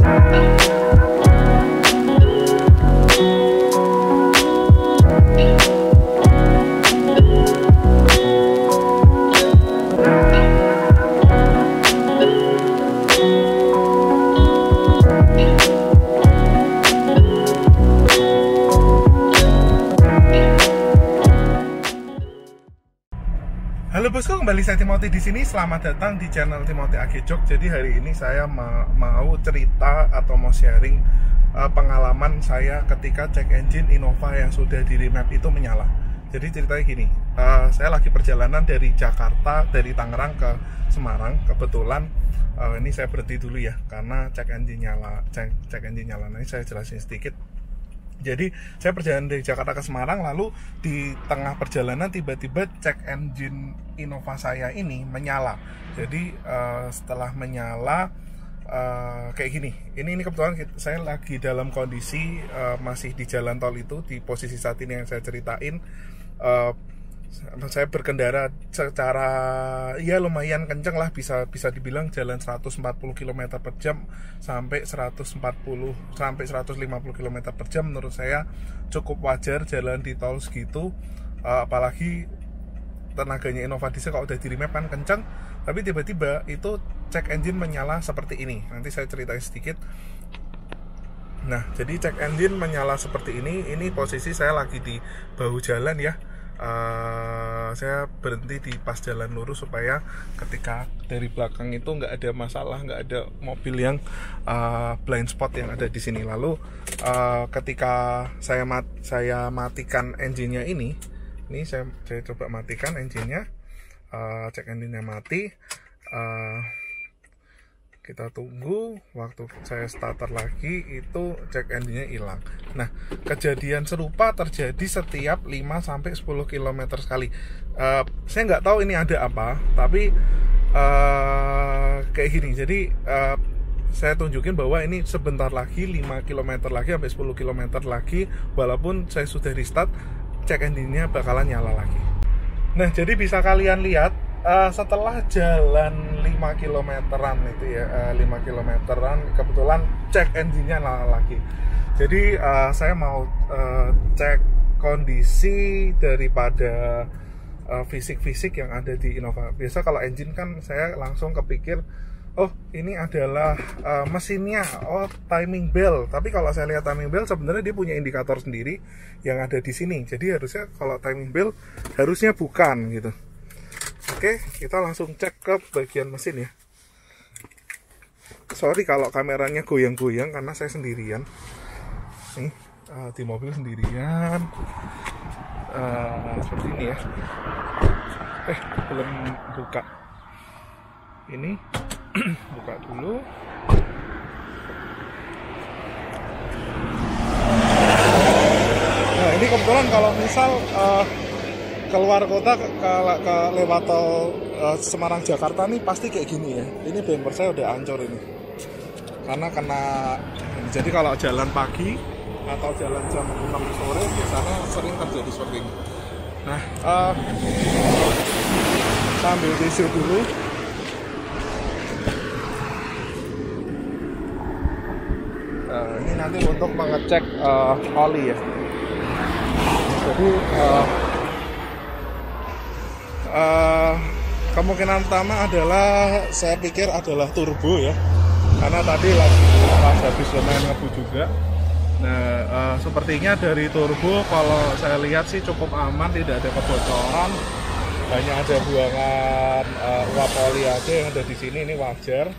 Halo bosku, kembali saya Timothy di sini. Selamat datang di channel Timothy Agejok. Jadi hari ini saya mau cerita atau mau sharing pengalaman saya ketika cek engine Innova yang sudah di remap itu menyala. Jadi ceritanya gini, saya lagi perjalanan dari Jakarta, dari Tangerang ke Semarang. Kebetulan ini saya berhenti dulu ya, karena cek engine nyala. Nanti saya jelasin sedikit. Jadi saya perjalanan dari Jakarta ke Semarang, lalu di tengah perjalanan tiba-tiba cek engine Innova saya ini menyala. Jadi setelah menyala kayak gini. Ini kebetulan saya lagi dalam kondisi masih di jalan tol itu, di posisi saat ini yang saya ceritain. Saya berkendara secara ya lumayan kenceng lah, bisa dibilang jalan 140 km per jam sampai 150 km per jam. Menurut saya cukup wajar jalan di tol segitu, apalagi tenaganya Innova diesel kalau udah di remap kan kenceng. Tapi tiba-tiba itu cek engine menyala seperti ini. Nanti saya ceritain sedikit. Nah, jadi cek engine menyala seperti ini. Ini posisi saya lagi di bahu jalan ya. Saya berhenti di pas jalan lurus supaya ketika dari belakang itu nggak ada masalah, nggak ada mobil yang blind spot yang ada di sini. Lalu ketika saya matikan engine-nya ini saya coba matikan engine-nya, cek engine-nya mati. Kita tunggu, waktu saya starter lagi itu cek engine-nya hilang. Nah, kejadian serupa terjadi setiap 5-10 km sekali. Saya nggak tahu ini ada apa, tapi kayak gini. Jadi saya tunjukin bahwa ini sebentar lagi, 5 km lagi sampai 10 km lagi, walaupun saya sudah restart, cek engine-nya bakalan nyala lagi. Nah, jadi bisa kalian lihat setelah jalan 5 kilometeran itu ya, 5 kilometeran kebetulan cek engine-nya nyala lagi. Jadi saya mau cek kondisi daripada fisik-fisik yang ada di Innova. Biasa kalau engine kan saya langsung kepikir, oh ini adalah mesinnya, oh timing bell. Tapi kalau saya lihat timing bell, sebenarnya dia punya indikator sendiri yang ada di sini. Jadi harusnya kalau timing bell harusnya bukan gitu. Oke, kita langsung cek ke bagian mesin ya. Sorry kalau kameranya goyang-goyang karena saya sendirian. Nih, di mobil sendirian. Seperti ini ya. Belum buka. Ini buka dulu. Nah, ini kebetulan kalau misal keluar kota ke lewat tol Semarang Jakarta nih pasti kayak gini ya. Ini bumper saya udah hancur ini karena kena. Jadi kalau jalan pagi atau jalan jam 6 sore biasanya sering terjadi seperti ini. Nah, sambil tisu dulu. Ini nanti untuk mengecek oli ya. Jadi kemungkinan pertama adalah saya pikir adalah turbo ya, karena tadi lagi pas habis lumayan ngebu juga. Nah, sepertinya dari turbo kalau saya lihat sih cukup aman, tidak ada kebocoran, hanya ada buangan uap oli aja yang ada di sini. Ini wajar.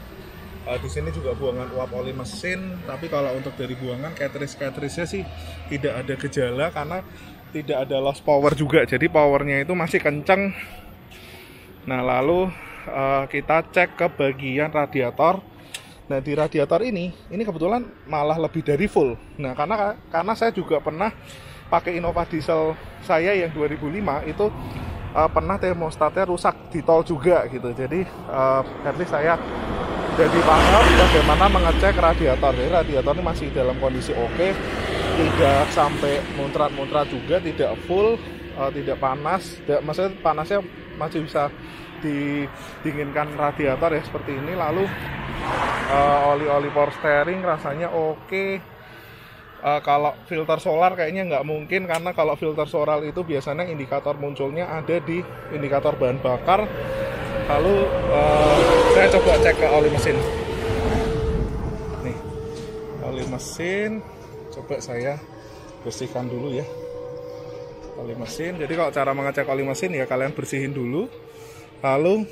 Di sini juga buangan uap oli mesin, tapi kalau untuk dari buangan cartridge-nya sih tidak ada gejala karena tidak ada loss power juga, jadi powernya itu masih kenceng. Nah, lalu kita cek ke bagian radiator. Nah, di radiator ini kebetulan malah lebih dari full. Nah, karena saya juga pernah pakai Innova diesel saya yang 2005 itu pernah termostatnya rusak di tol juga gitu. Jadi at least saya jadi paham bagaimana mengecek radiator. Jadi radiator ini masih dalam kondisi oke, tidak sampai muncrat-muncrat juga, tidak full, tidak panas. Maksudnya panasnya masih bisa didinginkan radiator ya seperti ini. Lalu oli power steering rasanya oke. Kalau filter solar kayaknya nggak mungkin, karena kalau filter solar itu biasanya indikator munculnya ada di indikator bahan bakar. Lalu saya coba cek ke oli mesin. Nih, oli mesin coba saya bersihkan dulu ya. Oli mesin. Jadi kalau cara mengecek oli mesin ya kalian bersihin dulu. Lalu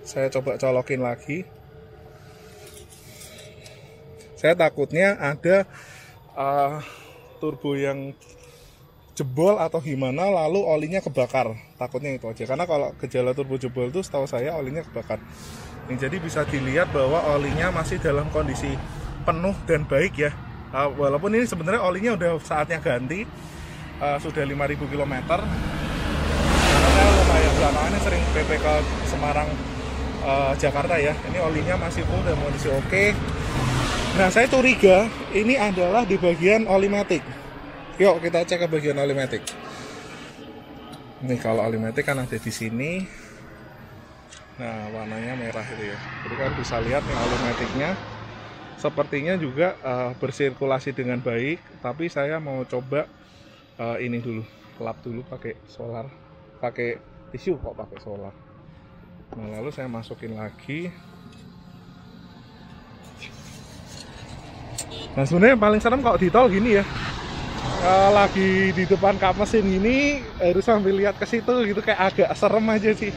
saya coba colokin lagi. Saya takutnya ada turbo yang jebol atau gimana, lalu olinya kebakar. Takutnya itu aja, karena kalau gejala turbo jebol itu setahu saya olinya kebakar. Ini jadi bisa dilihat bahwa olinya masih dalam kondisi penuh dan baik ya. Walaupun ini sebenarnya olinya udah saatnya ganti, sudah 5.000 km. Karena saya lumayan belakangan sering PP ke Semarang, Jakarta ya. Ini olinya masih full dan kondisi oke. Nah, saya curiga ini adalah di bagian oli matic. Yuk kita cek ke bagian oli matic. Nih, kalau oli matic kan ada di sini. Nah, warnanya merah itu ya. Jadi kan bisa lihat nih oli maticnya. Sepertinya juga bersirkulasi dengan baik. Tapi saya mau coba ini dulu, lap dulu pakai solar. Pakai tisu kok pakai solar. Nah, lalu saya masukin lagi. Nah, sebenarnya paling serem kalau di tol gini ya, lagi di depan kap mesin gini harus sambil lihat ke situ gitu, kayak agak serem aja sih.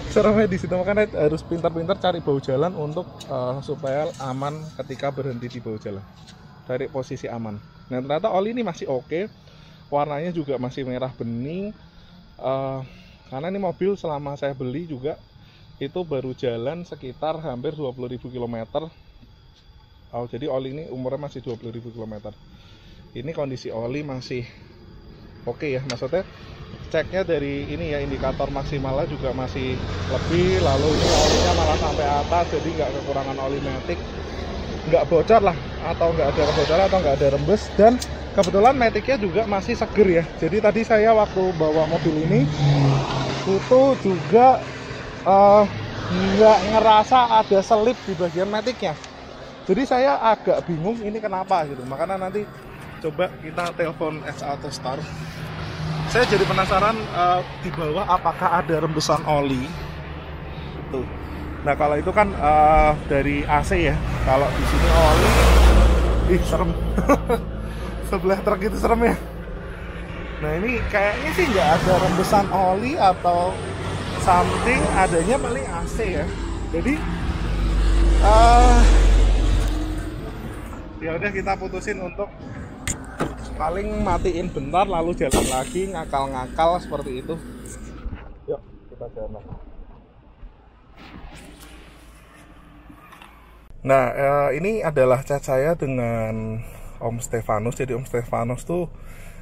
Seremnya di situ, makanya harus pintar-pintar cari bahu jalan untuk supaya aman ketika berhenti di bahu jalan, cari posisi aman. Nah, ternyata oli ini masih oke, warnanya juga masih merah bening, karena ini mobil selama saya beli juga itu baru jalan sekitar hampir 20.000 km. Oh, jadi oli ini umurnya masih 20.000 km. Ini kondisi oli masih oke ya, maksudnya ceknya dari ini ya, indikator maksimalnya juga masih lebih. Lalu ini olinya malah sampai atas, jadi nggak kekurangan oli matic, nggak bocor lah, atau nggak ada kebocoran atau nggak ada rembes. Dan kebetulan maticnya juga masih seger ya. Jadi tadi saya waktu bawa mobil ini itu juga nggak ngerasa ada selip di bagian maticnya. Jadi saya agak bingung ini kenapa gitu. Makanya nanti coba kita telepon S-Auto Star. Saya jadi penasaran di bawah apakah ada rembesan oli. Tuh. Nah, kalau itu kan dari AC ya. Kalau di sini oli, serem. Sebelah truk itu serem ya. Nah, ini kayaknya sih nggak ada rembesan oli atau something, adanya paling AC ya. Jadi ya udah, kita putusin untuk paling matiin bentar lalu jalan lagi, ngakal-ngakal seperti itu. Yuk kita jalan. Nah, ini adalah chat saya dengan Om Stefanus. Jadi Om Stefanus tuh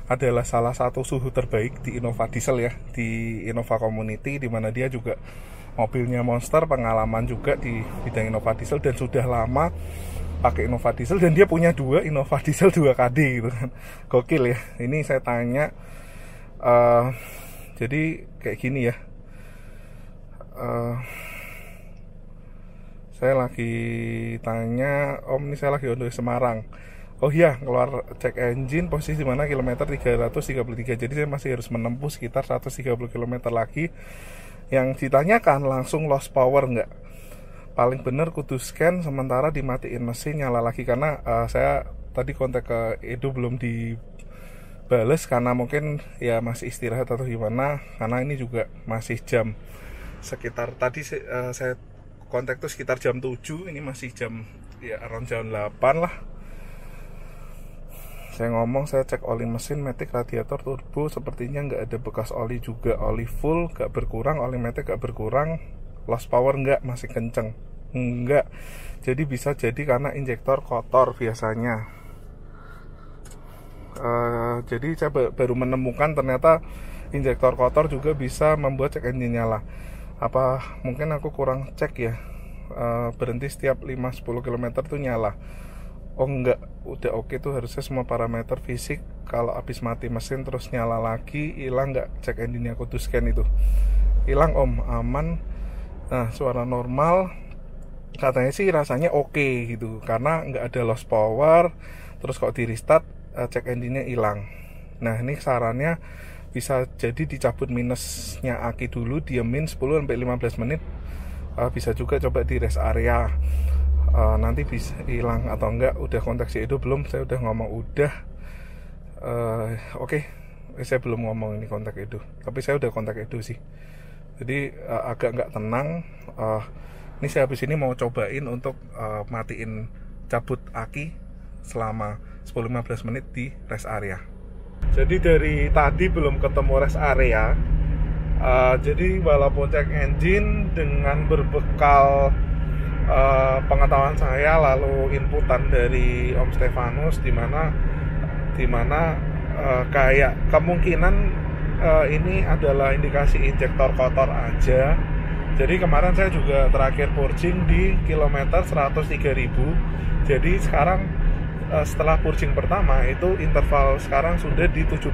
adalah salah satu suhu terbaik di Innova Diesel ya, di Innova Community, dimana dia juga mobilnya monster, pengalaman juga di bidang Innova Diesel dan sudah lama pakai Innova Diesel, dan dia punya 2 Innova Diesel 2KD gitu kan. Gokil ya. Ini saya tanya, jadi kayak gini ya, saya lagi tanya, Om, ini saya lagi on the way Semarang. Oh iya, keluar cek engine posisi mana, kilometer 333. Jadi saya masih harus menempuh sekitar 130 km lagi. Yang ditanyakan langsung lost power enggak? Paling bener kudu scan sementara dimatiin mesin, nyala lagi. Karena saya tadi kontak ke Edo belum dibales karena mungkin ya masih istirahat atau gimana. Karena ini juga masih jam sekitar tadi saya kontak tuh sekitar jam 7, ini masih jam ya around jam 8 lah. Saya ngomong, saya cek oli mesin, matic, radiator, turbo, sepertinya nggak ada bekas oli juga. Oli full, nggak berkurang, oli matic nggak berkurang. Lost power nggak, masih kenceng. Nggak, jadi bisa jadi karena injektor kotor biasanya. Jadi saya baru menemukan ternyata injektor kotor juga bisa membuat cek engine nyala. Apa mungkin aku kurang cek ya, berhenti setiap 5-10 km tuh nyala. Oh enggak, udah oke tuh, harusnya semua parameter fisik. Kalau habis mati mesin terus nyala lagi, hilang nggak cek engine aku tuh scan itu. Hilang Om, aman. Nah, suara normal. katanya sih rasanya oke gitu, karena nggak ada loss power. Terus kok di restart check engine-nya hilang. Nah ini sarannya bisa jadi dicabut minusnya aki dulu, diemin 10-15 menit. Bisa juga coba di rest area, nanti bisa hilang atau enggak. Udah kontak si Edo belum? Saya udah ngomong udah. Oke. Saya belum ngomong ini kontak Edo, tapi saya udah kontak Edo sih. Jadi agak nggak tenang. Ini saya habis ini mau cobain untuk matiin cabut aki selama 10-15 menit di rest area. Jadi dari tadi belum ketemu rest area. Jadi walaupun cek engine dengan berbekal pengetahuan saya lalu inputan dari Om Stefanus, dimana kayak kemungkinan ini adalah indikasi injektor kotor aja. Jadi kemarin saya juga terakhir purging di kilometer 103.000. Jadi sekarang setelah purging pertama itu interval sekarang sudah di 17.000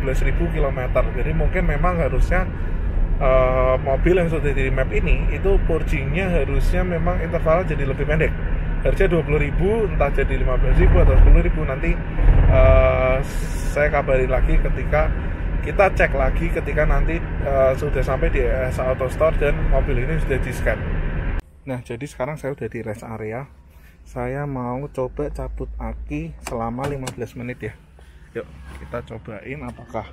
km. Jadi mungkin memang harusnya mobil yang sudah di map ini itu purgingnya harusnya memang intervalnya jadi lebih pendek. Harusnya 20.000, entah jadi 15.000 atau 10.000. Nanti saya kabarin lagi ketika kita cek lagi, ketika nanti sudah sampai di Auto Store dan mobil ini sudah di scan. Nah jadi sekarang saya udah di rest area. Saya mau coba cabut aki selama 15 menit ya. Yuk kita cobain apakah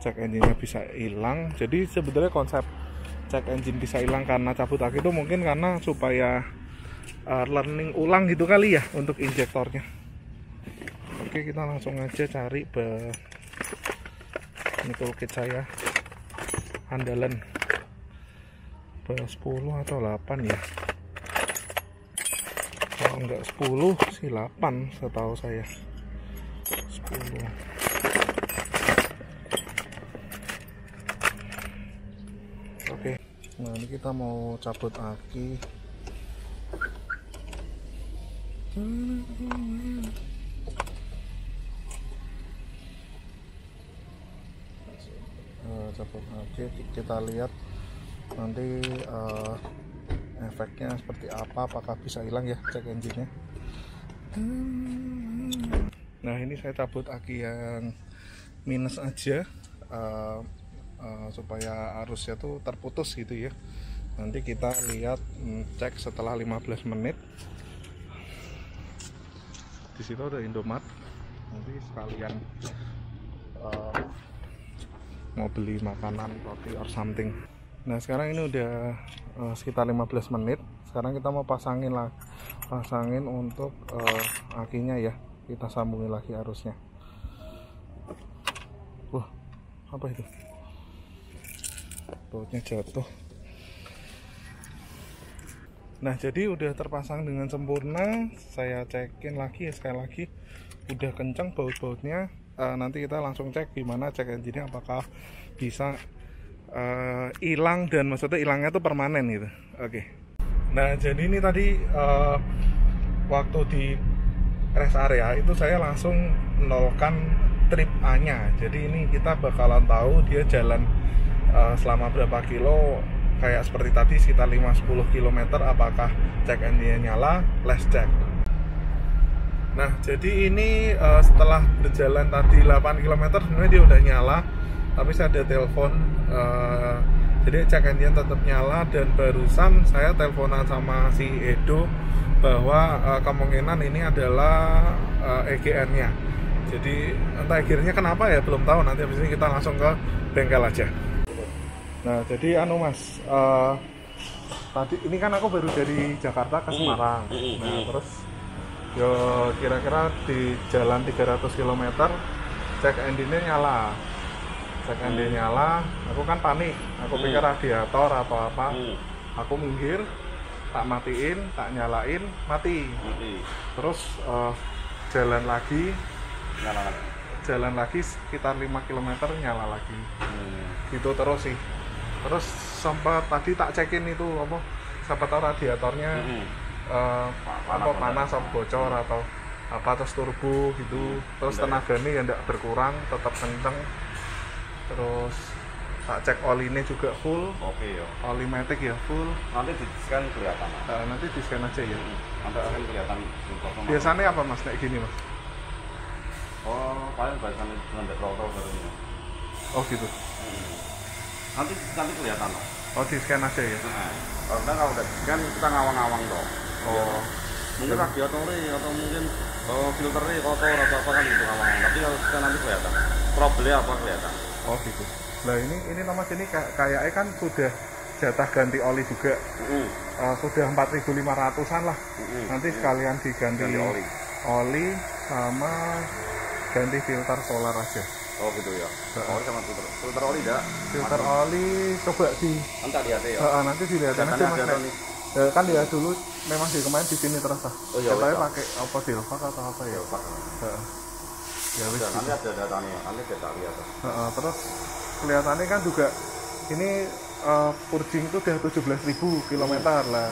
cek engine-nya bisa hilang. Jadi sebenarnya konsep cek engine bisa hilang karena cabut aki itu mungkin karena supaya learning ulang gitu kali ya untuk injektornya. Oke, kita langsung aja cari ini toolkit saya andalan 10 atau 8 ya. Kalau enggak 10 sih 8 setahu saya. 10. Oke. Nah, ini kita mau cabut aki. Cabut aki, kita lihat nanti efeknya seperti apa, apakah bisa hilang ya cek engine-nya. Nah ini saya cabut aki yang minus aja supaya arusnya tuh terputus gitu ya. Nanti kita lihat cek setelah 15 menit. Di situ ada Indomaret, nanti sekalian mau beli makanan, roti or something. Nah sekarang ini udah sekitar 15 menit. Sekarang kita mau pasangin untuk akinya ya. Kita sambungin lagi arusnya. Wah, apa itu? Bautnya jatuh. Nah jadi udah terpasang dengan sempurna. Saya cekin lagi ya, sekali lagi udah kencang baut-bautnya. Nanti kita langsung cek gimana cek engine-nya, apakah bisa hilang, dan maksudnya hilangnya tuh permanen gitu. Oke. Nah jadi ini tadi waktu di rest area itu saya langsung nolkan trip A-nya. Jadi ini kita bakalan tahu dia jalan selama berapa kilo. Kayak seperti tadi sekitar 5-10 km, apakah cek engine-nya nyala, let's check. Nah jadi ini setelah berjalan tadi 8 km sebenarnya dia udah nyala, tapi saya ada telepon, jadi cek engine tetap nyala. Dan barusan saya teleponan sama si Edo bahwa kemungkinan ini adalah EGR-nya. Jadi entah EGR-nya kenapa ya belum tahu, nanti habis ini kita langsung ke bengkel aja. Nah jadi mas, tadi ini kan aku baru dari Jakarta ke Semarang. Nah terus yo kira-kira di jalan 300 km cek engine-nya nyala. Cek engine nyala, aku kan panik, aku pikir radiator atau apa. Aku minggir, tak matiin, tak nyalain, mati. Terus jalan lagi sekitar 5 km nyala lagi. Gitu terus sih. Terus sempat tadi tak cekin itu apa, siapa tahu radiatornya panas atau bocor atau apa, terus turbo gitu. Terus tenaganya ya enggak berkurang, tetap kenceng. Terus Tak cek olinya juga full. Oke ya. Oli matic ya full. Nanti di scan kelihatan. Nanti di scan aja ya. Nanti scan kelihatan. Biasanya apa mas kayak gini mas? Oh, paling biasanya dengan detektor barunya. Oh gitu. Nanti kelihatan loh. Oh di scan aja ya. Karena kalau udah di scan kita ngawang-ngawang toh. Oh. Mungkin radiatornya atau mungkin filternya kotor atau apa kan gitu ngawang. Tapi kalau scan nanti kelihatan. Problemnya apa kelihatan. Oh gitu. Nah ini nama sini kayaknya kan sudah jatah ganti oli juga. Sudah 4.500-an lah. Nanti sekalian diganti oli sama ganti filter solar aja. Oh gitu ya. Oli sama filter oli enggak? Filter oli coba di nanti lihat ya. Nanti dilihat aja mas. Kan dia dulu memang di kemarin di sini terasa. Oh iya. Katanya pakai apa Silvac atau apa ya? Ya wis. Nanti ada datanya, nanti kita lihat. Terus kelihatannya kan juga ini purging itu udah 17.000 km lah.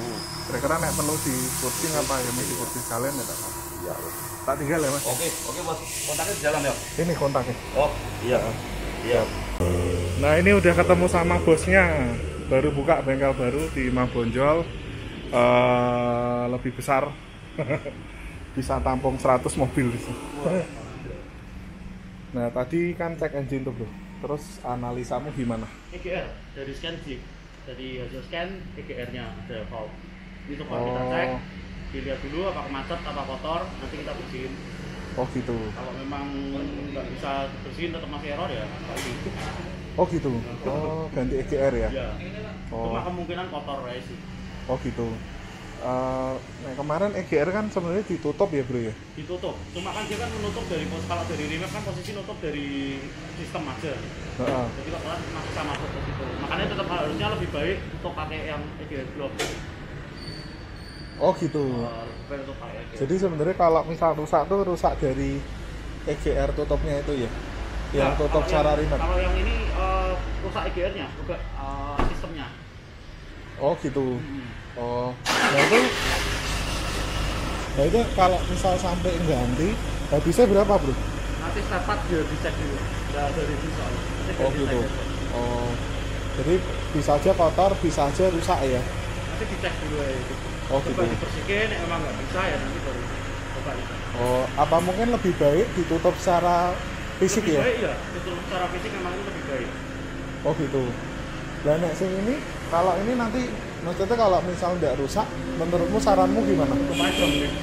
Kira-kira nek perlu di purging apa ya mesti purging sekalian ya tak? Iya. Tak tinggal ya mas. Oke mas. Kontaknya di dalam ya. Ini kontaknya. Oh iya. Iya. Nah ini udah ketemu sama bosnya. Baru buka bengkel baru di Mabonjol. Lebih besar. Bisa tampung 100 mobil di sini. Nah tadi kan cek engine tuh bro. Terus analisamu gimana? EGR dari scan Jeep, dari hasil scan EGR-nya ada fault. Itu kalau kita cek, dilihat dulu apa macet, apa kotor, nanti kita bersihin. Oh gitu. Kalau memang nggak bisa bersihin tetap masih error ya ganti. Oh gitu. Oh ganti EGR ya? Ya. Cuma kemungkinan kotor aja sih. Oh gitu. Nah kemarin EGR kan sebenarnya ditutup ya bro ya? Ditutup, cuma kan dia kan menutup dari kalau dari remake kan posisi nutup dari sistem aja. Jadi kalau masih sama masuk ke situ. Makanya tetap harusnya lebih baik untuk pakai yang EGR block. Oh gitu. Jadi sebenarnya kalau misal rusak tuh rusak dari EGR tutupnya itu ya? Yang tutup secara remake. Kalau yang ini rusak EGR-nya, juga sistemnya. Oh gitu. Oh, nah itu kalau misal sampai ganti, habisnya berapa bro? Nanti step 4 dia dicek dulu, nggak ada review soalnya. Oh gitu. Oh, jadi bisa aja kotor, bisa aja rusak ya? Nanti dicek dulu ya itu. Oh gitu. Coba dibersihkan, emang nggak bisa ya nanti baru coba dicek. Oh, apa mungkin lebih baik ditutup secara fisik lebih ya? Baik ya, ditutup secara fisik memang lebih baik. Oh gitu. Nah nek sing ini, kalau ini nanti maksudnya kalau misal nggak rusak, menurutmu saranmu gimana? Tutup aja mungkin.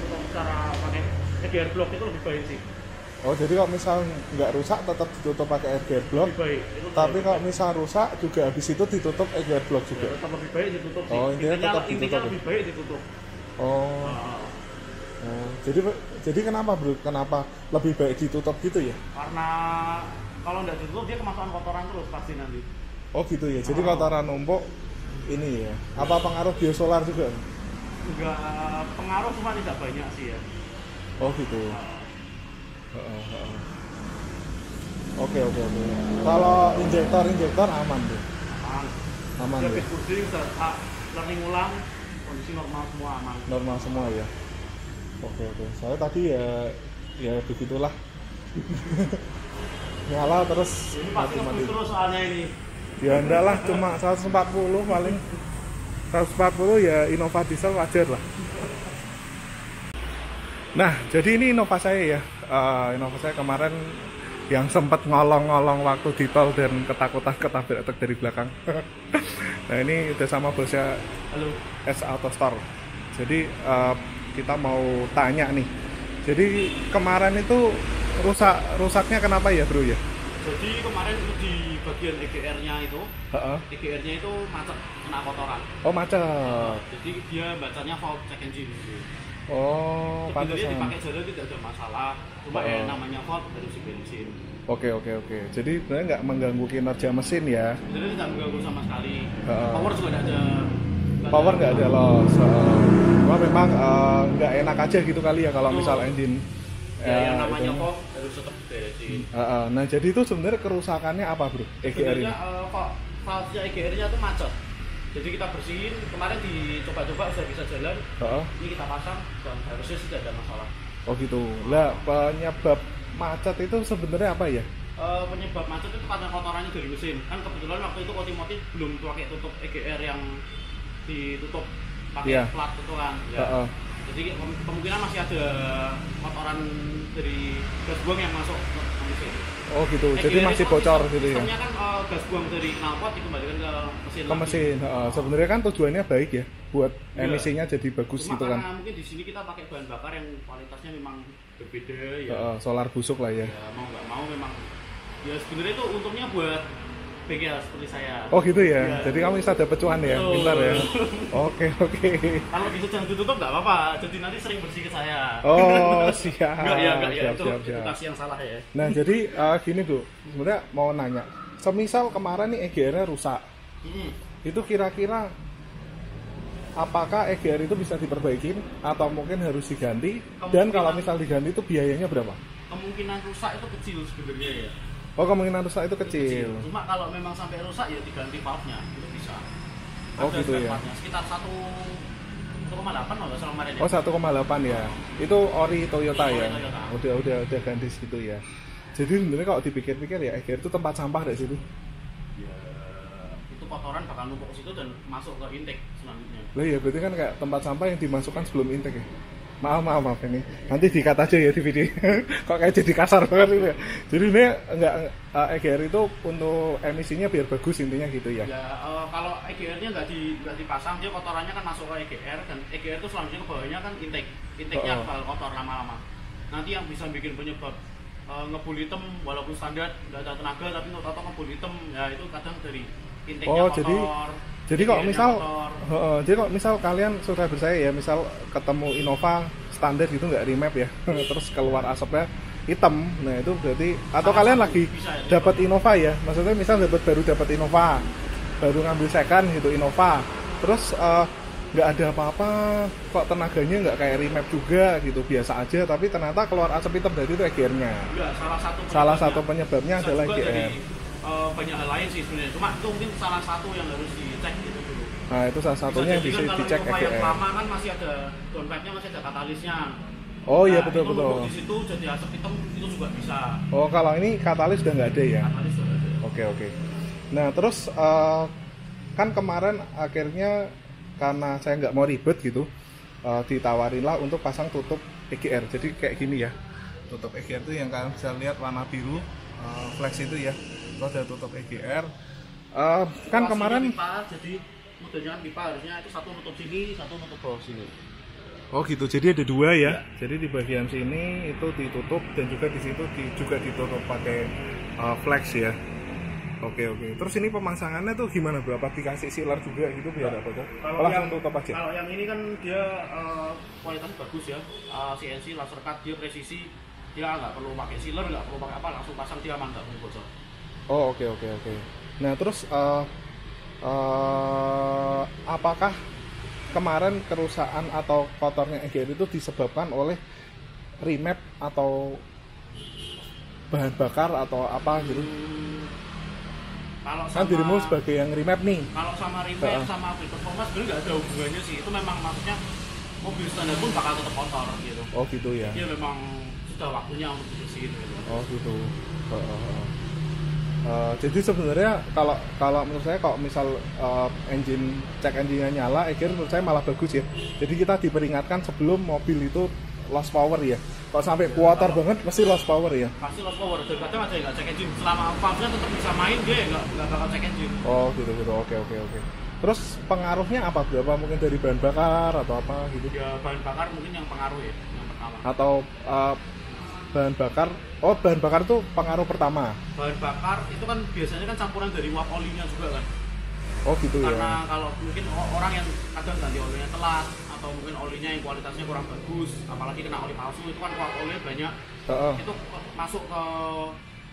Tutup secara pakai EGR block itu lebih baik sih. Oh jadi kalau misal nggak rusak tetap ditutup pakai EGR block. Lebih baik. Tapi kalau misal rusak juga habis itu ditutup EGR block juga. Ya, tetap lebih baik ditutup sih. Oh intinya tetap ditutup. Intinya lebih baik ditutup. Oh. Oh jadi kenapa bro? Kenapa lebih baik ditutup gitu ya? Karena kalau nggak ditutup dia kemasukan kotoran terus pasti nanti. Oh gitu ya. Jadi kotoran numpuk ini ya. Apa pengaruh biosolar juga? Enggak pengaruh, cuma tidak banyak sih ya. Oh gitu. Oke. Kalau injektor aman tuh. Aman ya. Habis pusing, learning ulang, kondisi normal semua aman. Normal semua ya. Oke. Saya tadi ya begitulah. Nyala terus. Ini pasti ngebut terus soalnya ini. Ya enggak lah, cuma 140 paling. 140 ya Innova diesel wajar lah. Nah, jadi ini Innova saya ya. Innova saya kemarin yang sempat ngolong-ngolong waktu di tol dan ketakutan ketabrak truk dari belakang. Nah, ini udah sama bosnya. Halo. S Auto Store. Jadi kita mau tanya nih. Jadi kemarin itu rusaknya kenapa ya, Bro ya? Jadi kemarin itu di bagian EGR-nya itu, EGR-nya itu macet, kena kotoran. Oh macet. Jadi dia bacanya fault check engine. Oh, sebenarnya dipakai jalur tidak ada masalah, cuma ya namanya fault dari si bensin. Oke. Jadi sebenarnya nggak mengganggu kinerja mesin ya? Sebenarnya tidak mengganggu sama sekali. Power juga tidak ada. Power nggak ada loss. Cuma memang nggak enak aja gitu kali ya kalau misal engine. Ya, yang namanya fault harus tetap diberesin. Nah jadi itu sebenarnya kerusakannya apa bro? EGR ini? Valve-nya EGR-nya itu macet. Jadi kita bersihin, kemarin dicoba-coba sudah bisa jalan. Ini kita pasang dan harusnya sudah ada masalah. Oh gitu. Lah penyebab macet itu sebenarnya apa ya? penyebab macet itu karena kotorannya dari mesin. Kan kebetulan waktu itu otomotif belum pakai tutup EGR yang ditutup pakai plat itu kan. Ya. Jadi kemungkinan masih ada kotoran dari gas buang yang masuk ke mesin. Oh gitu, jadi masih bocor gitu ya? Sistemnya kan gas buang dari knalpot dikembalikan ke mesin. Ke mesin, sebenarnya kan tujuannya baik ya, buat emisinya jadi bagus. Cuma gitu kan. Karena mungkin di sini kita pakai bahan bakar yang kualitasnya memang berbeda ya. Solar busuk lah ya. Ya mau nggak mau memang. Ya sebenarnya itu untungnya buat bengkel seperti saya. Oh gitu ya, jadi kamu bisa dapet cuan ya, pintar ya. Oke. Kalau bisa jangan ditutup nggak apa-apa, jadi nanti sering bersih ke saya. Oh siap. Enggak ya, itu siap. edukasi yang salah ya. Nah jadi gini tuh, sebenarnya mau nanya, semisal kemarin nih EGR-nya rusak, itu kira-kira apakah EGR itu bisa diperbaikin atau mungkin harus diganti? Dan kalau misal diganti itu biayanya berapa? Kemungkinan rusak itu kecil sebenarnya ya. Oh kemungkinan rusak itu kecil. Cuma kalau memang sampai rusak ya diganti valve-nya itu bisa. Oh ada gitu ya. Sekitar 1,8 kalau salah kemarin ya. Oh 1,8 ya. Itu ori Toyota ya. Toyota. Udah ganti situ ya. Jadi sebenarnya kalau dipikir-pikir ya EGR itu tempat sampah dari situ. Ya, itu kotoran bakal numpuk ke situ dan masuk ke intake selanjutnya. Lah ya berarti kan kayak tempat sampah yang dimasukkan sebelum intake ya. Maaf ini. Nanti di-cut aja ya di video. Kok kayak jadi kasar banget gitu ya. Jadi ini enggak EGR itu untuk emisinya biar bagus intinya gitu ya. Ya kalau EGR-nya nggak dipasang, dia kotorannya kan masuk ke EGR dan EGR itu selanjutnya ke bawahnya kan intake. Intake-nya bakal kotor lama-lama. Nanti yang bisa bikin penyebab ngebul hitam walaupun standar nggak ada tenaga tapi atau ngebul hitam ya itu kadang dari intake-nya kotor. Jadi kalau misal kalian subscriber saya ya, misal ketemu Innova standar gitu nggak remap ya, terus keluar asapnya hitam, nah itu berarti atau kalian lagi dapat Innova ya, maksudnya misal baru dapat Innova, baru ngambil second gitu Innova, terus nggak ada apa-apa, kok tenaganya nggak kayak remap juga gitu, biasa aja, tapi ternyata keluar asap hitam berarti itu EGR-nya. Salah satu penyebabnya adalah EGR. Banyak hal lain sih sebenarnya, cuma itu mungkin salah satu yang harus dicek gitu dulu. Nah itu salah satunya yang bisa dicek EGR. EGR. Yang lama kan masih ada downpipe-nya, masih ada katalisnya. Oh iya betul. Di situ jadi asap hitam itu juga bisa. Oh kalau ini katalis udah nggak ada ya? Katalis sudah ada. Oke. Nah terus kan kemarin akhirnya karena saya nggak mau ribet gitu, ditawarinlah untuk pasang tutup EGR. Jadi kayak gini ya, tutup EGR itu yang kalian bisa lihat warna biru, flex itu ya. Terus ada tutup EGR. Kan kemarin pipa, jadi modelnya kan pipa harusnya itu satu nutup sini, satu nutup bawah sini. Oh gitu, jadi ada dua ya. Jadi di bagian sini itu ditutup dan juga di situ juga ditutup pakai flex ya. Oke. Terus ini pemasangannya tuh gimana bro? Apa dikasih sealer juga gitu biar apa tuh? Langsung tutup aja. Kalau yang ini kan dia kualitasnya bagus ya, CNC laser cut, dia presisi, dia nggak perlu pakai sealer, nggak perlu pakai apa, langsung pasang dia aman, nggak perlu bocor. Oh oke. Nah terus apakah kemarin kerusakan atau kotornya EGR itu disebabkan oleh remap atau bahan bakar atau apa gitu? Kalau kan dirimu sebagai yang remap nih. Kalau sama remap sama mobil performance sebenarnya nggak ada hubungannya sih. Itu memang maksudnya mobil standar pun bakal tetap kotor gitu. Oh gitu ya. Dia memang sudah waktunya untuk dibersihin gitu. Oh gitu. Jadi sebenarnya kalau menurut saya kalau misal cek engine-nya nyala, EGR menurut saya malah bagus ya. Jadi kita diperingatkan sebelum mobil itu lost power ya. Kalau sampai kuatar banget pasti lost power ya. Pasti lost power. Dan kadang ada yang nggak cek engine. Selama valve-nya tetap bisa main, dia nggak bakal cek engine. Oh gitu. Oke. Terus pengaruhnya apa? Berapa mungkin dari bahan bakar atau apa gitu? Ya bahan bakar mungkin yang pengaruh ya, yang pertama. Atau bahan bakar itu pengaruh pertama. Bahan bakar itu kan biasanya kan campuran dari uap olinya juga kan. Oh gitu ya. Karena kalau mungkin orang yang kadang ganti olinya telat atau mungkin olinya yang kualitasnya kurang bagus, apalagi kena oli palsu itu kan uap oli banyak. Itu masuk ke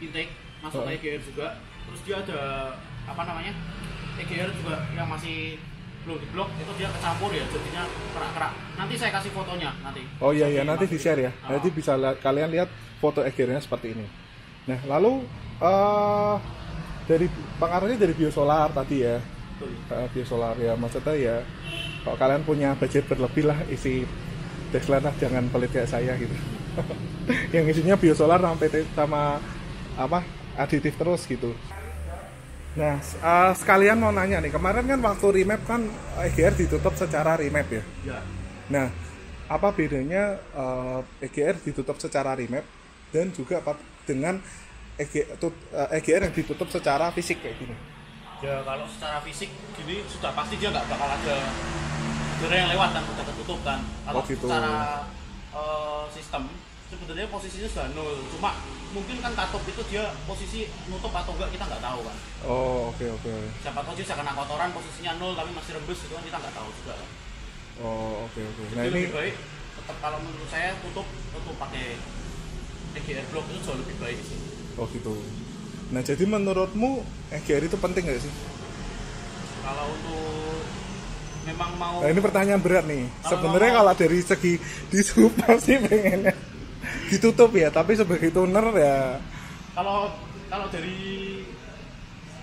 intake, masuk ke EGR juga. Terus dia ada apa namanya? EGR juga yang masih belum diblok itu dia kecampur ya, jadinya kerak-kerak. Nanti saya kasih fotonya nanti. Oh iya nanti di share ya. Nanti bisa kalian lihat foto EGR-nya seperti ini. Nah lalu dari pengaruhnya dari biosolar tadi ya. Biosolar ya, maksudnya ya kalau kalian punya budget berlebih lah isi Dexland lah, jangan pelit kayak saya gitu. Yang isinya biosolar sampai sama apa aditif terus gitu. Nah, sekalian mau nanya nih, kemarin kan waktu remap kan EGR ditutup secara remap ya? Ya. Nah, apa bedanya EGR ditutup secara remap dan juga apa dengan EGR yang ditutup secara fisik kayak gini? Ya kalau secara fisik gini sudah pasti dia nggak bakal ada udara yang lewat kan, udah ketutup kan. Kalau gitu. secara sistem sebenarnya posisinya sudah nol, cuma mungkin kan katup itu dia posisi nutup atau enggak kita nggak tahu kan. Oh, oke. Siapa tahu dia kena kotoran posisinya nol tapi masih rembes, itu kan kita nggak tahu juga kan. Oh, oke. Nah, Jadi ini lebih baik tetap, kalau menurut saya tutup pakai EGR block itu jauh lebih baik sih. oh gitu. Nah, jadi menurutmu EGR itu penting nggak sih? Kalau untuk memang mau, Nah, ini pertanyaan berat nih. Kalau Sebenarnya kalau dari segi disupport sih pengennya ditutup ya, tapi sebagai tuner ya. kalau dari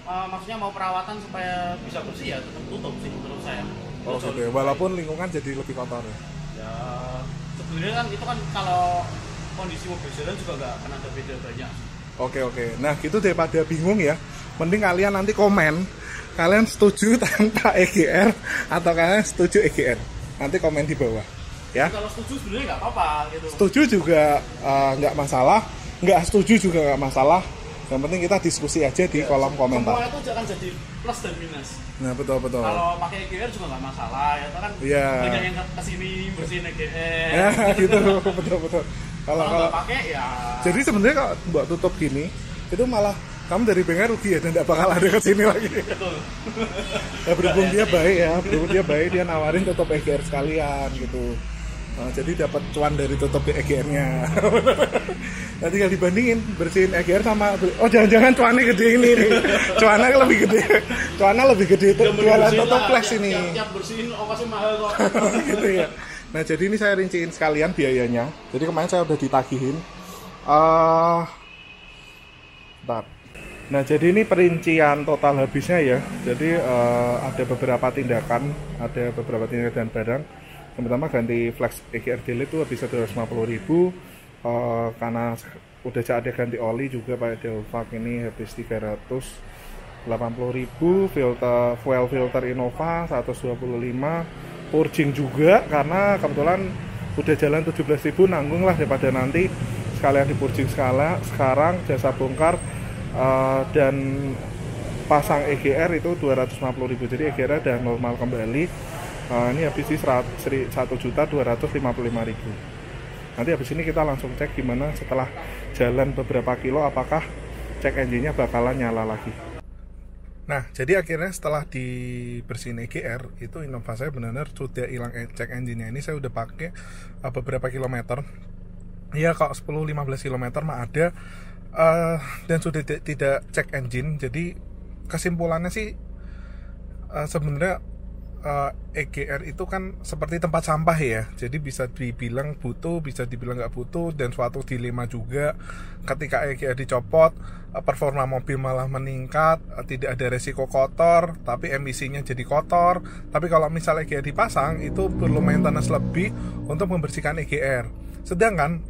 maksudnya mau perawatan supaya bisa bersih ya tetap tutup sih menurut saya. Oh Itu gitu ya. Walaupun lingkungan jadi lebih kotor ya. ya sebenarnya kan itu kan kalau kondisi mobil jalan juga nggak akan ada beda banyak. Oke. Nah, gitu daripada bingung ya. Mending kalian nanti komen, kalian setuju tanpa EGR atau kalian setuju EGR. Nanti komen di bawah. Ya. Kalau setuju sebenarnya nggak apa-apa gitu. Setuju juga nggak masalah, nggak setuju juga nggak masalah. Yang penting kita diskusi aja di kolom komentar. Semua itu jangan jadi plus dan minus. Nah, betul. Kalau pakai EGR juga nggak masalah ya kan. Iya. Banyak yang kesini bersihin EGR. Ya, gitu. Betul. Kalau nggak pakai ya. Jadi sebenarnya kalau buat tutup gini, itu malah kamu dari BNR rugi ya, dan tidak bakal ada kesini lagi. Betul. Ya, berhubung dia baik, dia nawarin tutup EGR sekalian gitu. Nah, jadi dapat cuan dari tutup EGR-nya. Nanti tinggal dibandingin bersihin EGR sama jangan-jangan cuannya gede ini nih. Cuannya lebih gede itu jualan tutup flash ini. Tiap bersihin ongkosnya mahal kok. Gitu ya. Nah, jadi ini saya rinciin sekalian biayanya. Jadi kemarin saya udah ditagihin. Nah, jadi ini perincian total habisnya ya. Jadi ada beberapa tindakan dan barang. Yang pertama ganti flash EGR delete itu habis 250.000, karena udah ada ganti oli juga pakai Delvac ini habis 380.000, fuel filter Innova 125, purging juga karena kebetulan udah jalan 17.000, nanggung lah daripada nanti sekalian di purging sekarang jasa bongkar dan pasang EGR itu 250.000, jadi EGR udah normal kembali. Ini habis di 1.255.000. Nanti habis ini kita langsung cek gimana setelah jalan beberapa kilo apakah cek engine-nya bakalan nyala lagi. Nah, jadi akhirnya setelah dibersihin EGR itu Innova saya benar-benar sudah hilang cek engine-nya. Ini saya udah pakai beberapa kilometer. Iya, kalau 10-15 km mah ada, dan sudah tidak cek engine. Jadi kesimpulannya sih sebenarnya EGR itu kan seperti tempat sampah ya, jadi bisa dibilang butuh, bisa dibilang nggak butuh, dan suatu dilema juga ketika EGR dicopot, performa mobil malah meningkat, tidak ada resiko kotor, tapi emisinya jadi kotor. Tapi kalau misalnya EGR dipasang, itu perlu maintenance lebih untuk membersihkan EGR. Sedangkan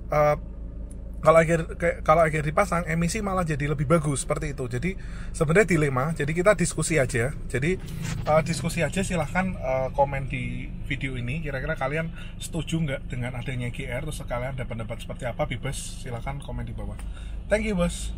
kalau EGR dipasang, emisi malah jadi lebih bagus seperti itu. Jadi sebenarnya dilema. Jadi kita diskusi aja. Jadi diskusi aja, silahkan komen di video ini. Kira-kira kalian setuju nggak dengan adanya EGR? Terus kalian ada pendapat seperti apa? Bebas, silahkan komen di bawah. Thank you, bos.